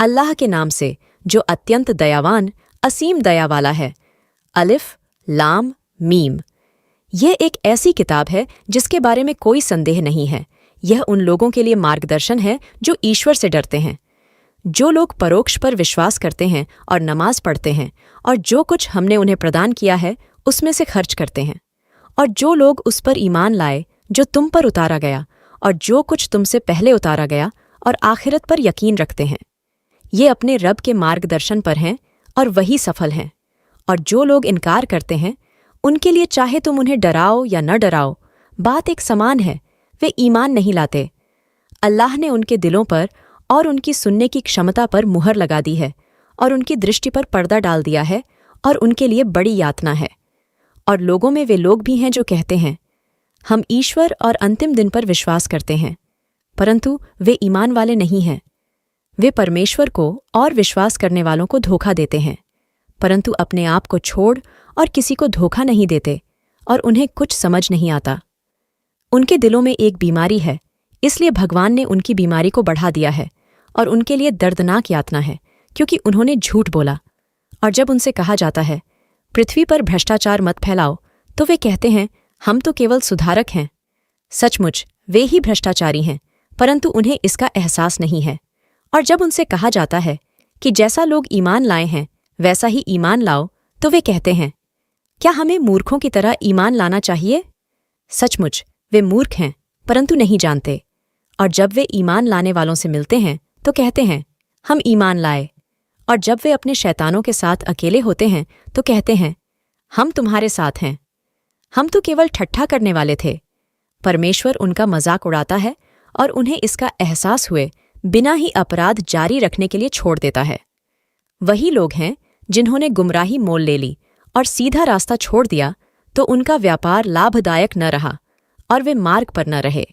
अल्लाह के नाम से जो अत्यंत दयावान असीम दया वाला है। अलिफ लाम मीम। यह एक ऐसी किताब है जिसके बारे में कोई संदेह नहीं है। यह उन लोगों के लिए मार्गदर्शन है जो ईश्वर से डरते हैं, जो लोग परोक्ष पर विश्वास करते हैं और नमाज पढ़ते हैं और जो कुछ हमने उन्हें प्रदान किया है उसमें से खर्च करते हैं, और जो लोग उस पर ईमान लाए जो तुम पर उतारा गया और जो कुछ तुमसे पहले उतारा गया और आखिरत पर यकीन रखते हैं। ये अपने रब के मार्गदर्शन पर हैं और वही सफल हैं। और जो लोग इनकार करते हैं उनके लिए चाहे तुम उन्हें डराओ या न डराओ, बात एक समान है, वे ईमान नहीं लाते। अल्लाह ने उनके दिलों पर और उनकी सुनने की क्षमता पर मुहर लगा दी है और उनकी दृष्टि पर पर्दा डाल दिया है और उनके लिए बड़ी यातना है। और लोगों में वे लोग भी हैं जो कहते हैं हम ईश्वर और अंतिम दिन पर विश्वास करते हैं, परंतु वे ईमान वाले नहीं हैं। वे परमेश्वर को और विश्वास करने वालों को धोखा देते हैं, परंतु अपने आप को छोड़ और किसी को धोखा नहीं देते, और उन्हें कुछ समझ नहीं आता। उनके दिलों में एक बीमारी है, इसलिए भगवान ने उनकी बीमारी को बढ़ा दिया है और उनके लिए दर्दनाक यातना है, क्योंकि उन्होंने झूठ बोला। और जब उनसे कहा जाता है पृथ्वी पर भ्रष्टाचार मत फैलाओ, तो वे कहते हैं हम तो केवल सुधारक हैं। सचमुच वे ही भ्रष्टाचारी हैं, परंतु उन्हें इसका एहसास नहीं है। और जब उनसे कहा जाता है कि जैसा लोग ईमान लाए हैं वैसा ही ईमान लाओ, तो वे कहते हैं क्या हमें मूर्खों की तरह ईमान लाना चाहिए? सचमुच वे मूर्ख हैं, परंतु नहीं जानते। और जब वे ईमान लाने वालों से मिलते हैं तो कहते हैं हम ईमान लाए, और जब वे अपने शैतानों के साथ अकेले होते हैं तो कहते हैं हम तुम्हारे साथ हैं, हम तो केवल ठट्ठा करने वाले थे। परमेश्वर उनका मजाक उड़ाता है और उन्हें इसका एहसास हुए बिना ही अपराध जारी रखने के लिए छोड़ देता है। वही लोग हैं जिन्होंने गुमराही मोल ले ली और सीधा रास्ता छोड़ दिया, तो उनका व्यापार लाभदायक न रहा और वे मार्ग पर न रहे।